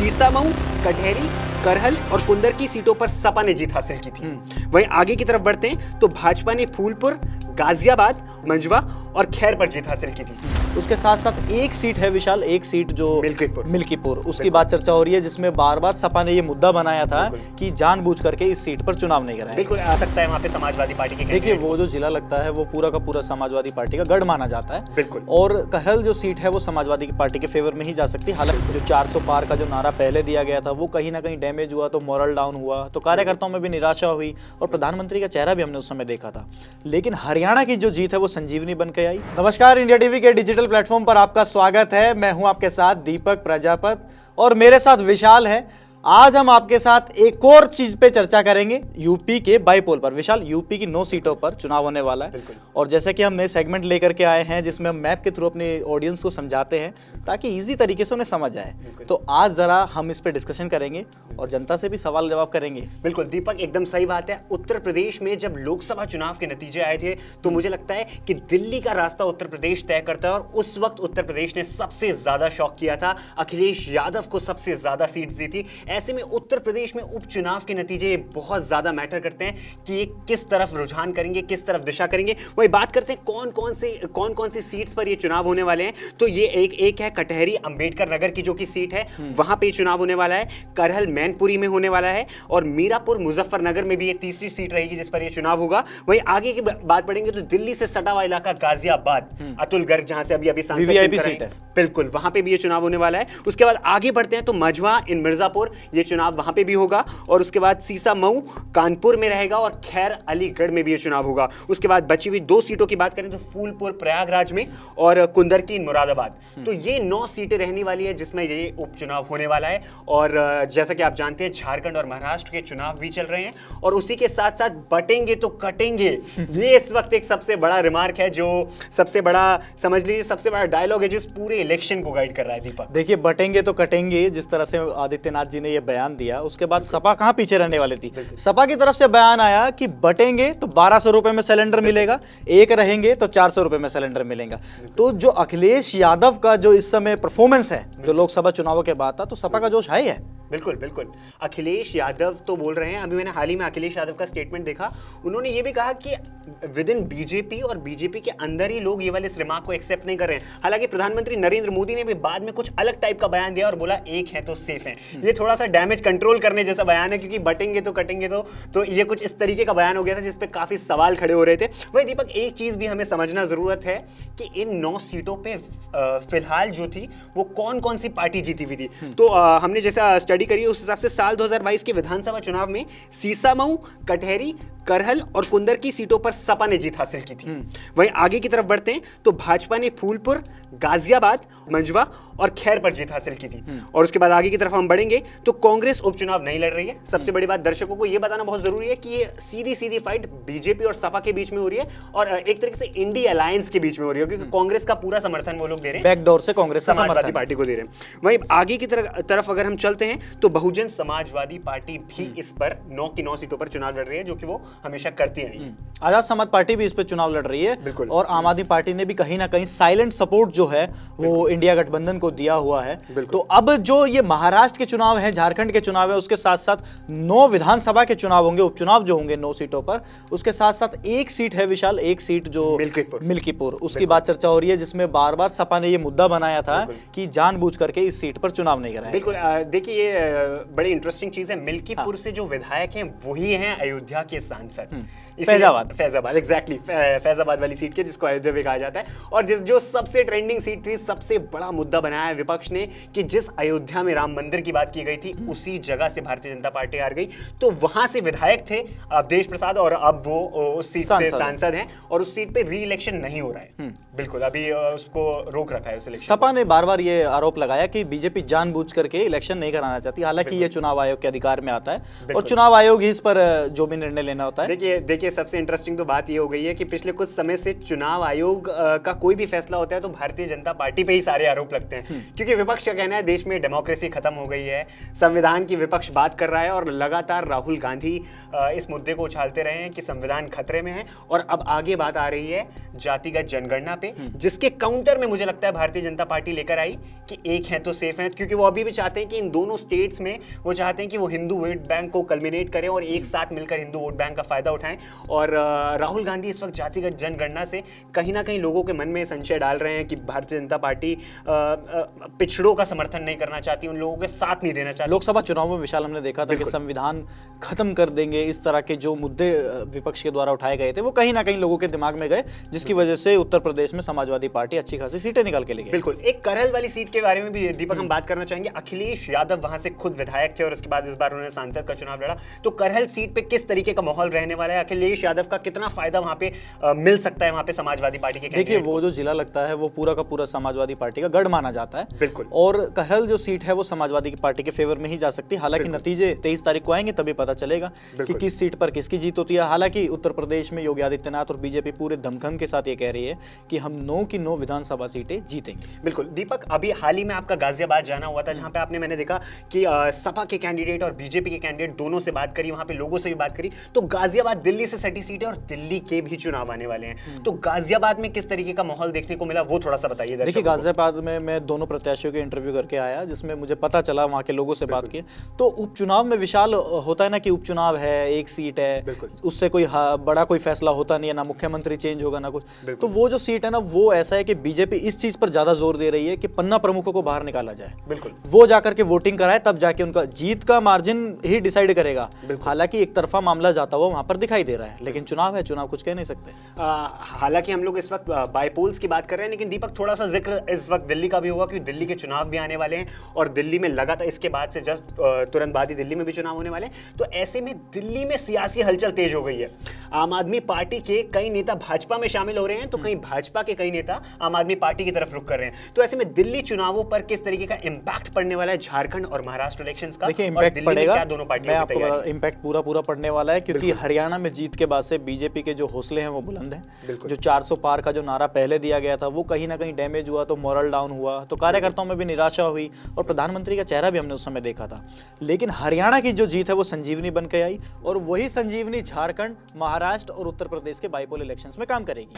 सीसामऊ, कटहरी, करहल और कुंदर की सीटों पर सपा ने जीत हासिल की थी। वहीं आगे की तरफ बढ़ते हैं तो भाजपा ने फूलपुर, गाजियाबाद, मंझवा और खैर पर जीत हासिल की थी। उसके साथ साथ एक सीट है विशाल, एक सीट जो मिल्कीपुर, उसकी बात चर्चा हो रही है, जिसमें बार बार सपा ने ये मुद्दा बनाया था कि जानबूझ करके इस सीट पर चुनाव नहीं कराया। बिल्कुल आ सकता है वहाँ पे समाजवादी पार्टी के। देखिए वो जो जिला लगता है वो पूरा का पूरा समाजवादी पार्टी का गढ़ माना जाता है। बिल्कुल। और कहल जो सीट है वो समाजवादी पार्टी के फेवर में ही जा सकती है। हालांकि जो 400 पार का जो नारा पहले दिया गया था वो कहीं ना कहीं डैमेज हुआ, तो मोरल डाउन हुआ, तो कार्यकर्ताओं में भी निराशा हुई और प्रधानमंत्री का चेहरा भी हमने उस समय देखा था। लेकिन हरियाणा की जो जीत है वो संजीवनी बन के आई। नमस्कार, इंडिया टीवी के डिजिटल प्लेटफॉर्म पर आपका स्वागत है। मैं हूं आपके साथ दीपक प्रजापति और मेरे साथ विशाल है। आज हम आपके साथ एक और चीज पे चर्चा करेंगे, यूपी के बाईपोल पर। विशाल, यूपी की 9 सीटों पर चुनाव होने वाला है और जैसे कि हम नए सेगमेंट लेकर के आए हैं जिसमें हम मैप के थ्रू अपने ऑडियंस को समझाते हैं ताकि इजी तरीके से उन्हें समझ आए। तो आज जरा हम इस पे डिस्कशन करेंगे और जनता से भी सवाल जवाब करेंगे। बिल्कुल दीपक, एकदम सही बात है। उत्तर प्रदेश में जब लोकसभा चुनाव के नतीजे आए थे तो मुझे लगता है कि दिल्ली का रास्ता उत्तर प्रदेश तय करता है और उस वक्त उत्तर प्रदेश ने सबसे ज्यादा शॉक किया था। अखिलेश यादव को सबसे ज्यादा सीट दी थी। ऐसे में उत्तर प्रदेश में उपचुनाव के नतीजे बहुत ज्यादा मैटर करते हैं कि ये किस तरफ रुझान करेंगे, किस तरफ दिशा करेंगे। वही बात करते हैं कौन कौन सी सीट्स पर ये चुनाव होने वाले हैं। तो ये एक है कटहरी अंबेडकर नगर की जो कि सीट है, वहां पे चुनाव होने वाला है। करहल मैनपुरी में होने वाला है और मीरापुर मुजफ्फरनगर में भी एक तीसरी सीट रहेगी जिस पर ये चुनाव होगा। वही आगे की बात पढ़ेंगे तो दिल्ली से सटा हुआ इलाका गाजियाबाद, अतुल गर्ग जहां से अभी सांसद सीट है, बिल्कुल वहां पे भी ये चुनाव होने वाला है। उसके बाद आगे बढ़ते हैं तो मझवा इन मिर्जापुर, ये चुनाव वहां पे भी होगा। और उसके बाद सीसामऊ कानपुर में रहेगा और खैर अलीगढ़ में भी ये चुनाव होगा। उसके बाद बची हुई 2 सीटों की बात करें तो फूलपुर प्रयागराज में और कुंदर की मुरादाबाद। तो ये 9 सीटें रहने वाली है जिसमें ये उपचुनाव होने वाला है। और जैसा कि आप जानते हैं झारखंड और महाराष्ट्र के चुनाव भी चल रहे हैं और उसी के साथ साथ बटेंगे तो कटेंगे, ये इस वक्त एक सबसे बड़ा रिमार्क है, जो सबसे बड़ा समझ लीजिए सबसे बड़ा डायलॉग है जो इस पूरे इलेक्शन को गाइड कर रहा है। दीपक देखिए, बटेंगे तो कटेंगे, जिस तरह से आदित्यनाथ जी ने यह बयान दिया, उसके बाद सपा कहां पीछे रहने वाली थी। सपा की तरफ से बयान आया कि बटेंगे तो 1200 रुपए में सिलेंडर मिलेगा, एक रहेंगे तो 400 रुपए में सिलेंडर मिलेगा। तो जो अखिलेश यादव का जो इस समय परफॉर्मेंस है जो लोकसभा चुनावों के बाद था, तो सपा का जोश है। बिल्कुल बिल्कुल, अखिलेश यादव तो बोल रहे हैं। अभी मैंने हाल ही में अखिलेश यादव का स्टेटमेंट देखा, उन्होंने ये भी कहा कि विद इन बीजेपी और बीजेपी के अंदर ही लोग ये वाले इस रिमार्क को एक्सेप्ट नहीं कर रहे हैं। हालांकि प्रधानमंत्री नरेंद्र मोदी ने भी बाद में कुछ अलग टाइप का बयान दिया और बोला एक है तो सेफ है। ये थोड़ा सा डैमेज कंट्रोल करने जैसा बयान है, क्योंकि बटेंगे तो कटेंगे तो ये कुछ इस तरीके का बयान हो गया था जिसपे काफी सवाल खड़े हो रहे थे। वही दीपक, एक चीज भी हमें समझना जरूरत है कि इन 9 सीटों पे फिलहाल जो थी वो कौन कौन सी पार्टी जीती हुई थी। तो हमने जैसा स्टडी करी उस हिसाब से साल 2022 के विधानसभा चुनाव में सीसामऊ, कटहरी, करहल और कुंदर की सीटों पर सपा ने जीत हासिल की थी। वहीं आगे की तरफ बढ़ते हैं तो भाजपा ने फूलपुर, गाजियाबाद, मंझवा और खैर पर जीत हासिल की थी। और उसके बाद आगे की तरफ हम बढ़ेंगे तो कांग्रेस उपचुनाव नहीं लड़ रही है। सबसे बड़ी बात दर्शकों को यह बताना बहुत जरूरी है कि ये सीधी फाइट बीजेपी और सपा के बीच में हो रही है और एक तरीके से इंडी अलायंस के बीच में हो रही है, क्योंकि कांग्रेस का पूरा समर्थन वो लोग दे रहे हैं, बैकडोर से कांग्रेस समाजवादी पार्टी को दे रहे हैं। वहीं आगे की तरफ अगर हम चलते हैं तो बहुजन समाजवादी पार्टी भी इस पर 9 की 9 सीटों पर चुनाव लड़ रही है, जो कि वो हमेशा करती है। आजाद समाज पार्टी भी इस पे चुनाव लड़ रही है और आम आदमी पार्टी ने भी कहीं ना कहीं साइलेंट सपोर्ट जो है वो इंडिया गठबंधन को दिया हुआ है। तो अब जो ये महाराष्ट्र के चुनाव है, झारखंड के चुनाव है, उसके साथ साथ 9 विधानसभा के चुनाव होंगे, उपचुनाव जो होंगे 9 सीटों पर। उसके साथ साथ एक सीट है विशाल, एक सीट जो मिल्कीपुर, उसकी बात चर्चा हो रही है, जिसमें बार बार सपा ने ये मुद्दा बनाया था कि जानबूझ करके इस सीट पर चुनाव नहीं कराया। बिल्कुल, देखिए ये बड़ी इंटरेस्टिंग चीज है। मिल्कीपुर से जो विधायक हैं वही हैं अयोध्या के सांसद, फैजाबाद एग्जैक्टली फैजाबाद वाली सीट के जिसको अयोध्या भी कहा जाता है। और जो सबसे ट्रेंडिंग सीट थी, सबसे बड़ा मुद्दा बनाया है विपक्ष ने कि जिस अयोध्या में राम मंदिर की बात की गई थी उसी जगह से भारतीय जनता पार्टी हार गई। तो वहां से विधायक थे अवधेश प्रसाद और अब वो उस सीट से सांसद हैं और उस सीट पे री इलेक्शन नहीं हो रहा है। बिल्कुल, अभी उसको रोक रखा है उस इलेक्शन। सपा ने बार बार ये आरोप लगाया कि बीजेपी जानबूझ करके इलेक्शन नहीं कराना चाहती, हालांकि ये चुनाव आयोग के अधिकार में आता है और चुनाव आयोग ही इस पर जो भी निर्णय लेना पता है। देखिए सबसे इंटरेस्टिंग तो बात ये हो गई है कि पिछले कुछ समय से चुनाव आयोग का कोई भी फैसला होता है तो भारतीय जनता पार्टी पे ही सारे आरोप लगते हैं, क्योंकि विपक्ष का कहना है देश में डेमोक्रेसी खत्म हो गई है, संविधान की विपक्ष बात कर रहा है और लगातार राहुल गांधी इस मुद्दे को उछालते रहे हैं कि संविधान खतरे में है। और अब आगे बात आ रही है जातिगत जनगणना पे, जिसके काउंटर में मुझे लगता है भारतीय जनता पार्टी लेकर आई कि एक है तो सेफ है, क्योंकि वो अभी भी चाहते हैं कि इन दोनों स्टेट्स में वो चाहते हैं कि वो हिंदू वोट बैंक को कल्मिनेट करें और एक साथ मिलकर हिंदू वोट बैंक का फायदा उठाएं। और राहुल गांधी इस वक्त जातिगत जनगणना से कहीं ना कहीं लोगों के मन में संशय डाल रहे हैं कि भारतीय जनता पार्टी पिछड़ों का समर्थन नहीं करना चाहती, उन लोगों के साथ नहीं देना चाहती। लोकसभा चुनाव में विशाल हमने देखा था कि संविधान खत्म कर देंगे, इस तरह के जो मुद्दे विपक्ष के द्वारा उठाए गए थे वो कहीं ना कहीं लोगों के दिमाग में गए, जिसकी वजह से उत्तर प्रदेश में समाजवादी पार्टी अच्छी खासी सीटें निकाल के ले गई। बिल्कुल। एक करहल वाली सीट के बारे में भी दीपक हम बात करना चाहेंगे। अखिलेश यादव वहां से खुद विधायक थे और उसके बाद इस बार उन्होंने सांसद का चुनाव लड़ा, तो करहल सीट पे किस तरीके का माहौल रहने वाला है, अखिलेश यादव का कितना फायदा वहां पे मिल सकता है वहां पे समाजवादी पार्टी के? देखिए वो जो जिला लगता है वो पूरा का पूरा समाजवादी पार्टी का गढ़ माना जाता है। बिल्कुल। और करहल जो सीट है वो समाजवादी की पार्टी के फेवर में ही जा सकती है। हालांकि नतीजे 23 तारीख को आएंगे तभी पता चलेगा कि किस सीट पर किसकी जीत होती है। हालांकि उत्तर प्रदेश में योगी आदित्यनाथ और बीजेपी पूरे दमखम के साथ ये कह रही है कि हम 9 की 9 विधानसभा सीटें जीतेंगे। बिल्कुल। दीपक अभी हाल ही में आपका गाजियाबाद जाना हुआ था, जहां पे आपने मैंने देखा कि सपा के कैंडिडेट और बीजेपी के कैंडिडेट दोनों से बात करी, वहां पे लोगों से भी बात करी। तो गाजियाबाद दिल्ली से सटी सीट है और दिल्ली के भी चुनाव आने वाले हैं, तो गाजियाबाद में किस तरीके का माहौल देखने को मिला वो थोड़ा सा बताइए। देखिए गाजियाबाद में मैं दोनों प्रत्याशियों के इंटरव्यू करके आया, जिसमें मुझे पता चला, वहां के लोगों से बात की, तो उपचुनाव में विशाल होता है ना कि उपचुनाव है, एक सीट है, उससे कोई बड़ा कोई फैसला होता नहीं है, ना मुख्यमंत्री चेंज होगा ना कुछ। तो वो जो सीट है ना वो ऐसा है कि बीजेपी इस चीज पर ज्यादा जोर दे रही है कि पन्ना प्रमुखों को बाहर निकाला जाए। बिल्कुल। वो जाकर के वोटिंग कराए, तब जाके उनका जीत का मार्जिन ही डिसाइड करेगा। हालांकि एक तरफा मामला जाता हुआ वहां पर दिखाई दे रहा है, लेकिन चुनाव है, चुनाव कुछ कह नहीं सकते। हालांकि हम लोग इस वक्त बाईपोल्स की बात कर रहे हैं, लेकिन दीपक थोड़ा सा जिक्र इस वक्त दिल्ली का भी होगा, क्योंकि दिल्ली के चुनाव भी आने वाले हैं और दिल्ली में लगातार इसके बाद से जस्ट तुरंत बाद ही दिल्ली में भी चुनाव होने वाले हैं। तो ऐसे में दिल्ली में सियासी हलचल तेज हो गई है। आम आदमी पार्टी के कई नेता भाजपा में शामिल हो रहे हैं, तो कहीं भाजपा के कई नेता आम आदमी पार्टी की तरफ रुख कर रहे हैं। तो ऐसे में दिल्ली चुनावों पर किस तरीके का इंपैक्ट पड़ने वाला है झारखंड और महाराष्ट्र इलेक्शंस का? देखिए इंपैक्ट पड़ेगा, दोनों पार्टियों की तैयारी? इंपैक्ट पूरा पड़ने वाला है, क्योंकि हरियाणा में जीत के बाद से बीजेपी के जो हौसले हैं वो बुलंद हैं। जो 400 पार का जो नारा पहले दिया गया था वो कहीं ना कहीं डैमेज हुआ, तो मोरल डाउन हुआ, तो कार्यकर्ताओं में भी निराशा हुई और प्रधानमंत्री का चेहरा भी हमने उस समय देखा था। लेकिन हरियाणा की जो जीत है वो संजीवनी बन के आई, और वही संजीवनी झारखंड, महाराष्ट्र और उत्तर प्रदेश के बाईपोल इलेक्शंस में काम करेगी।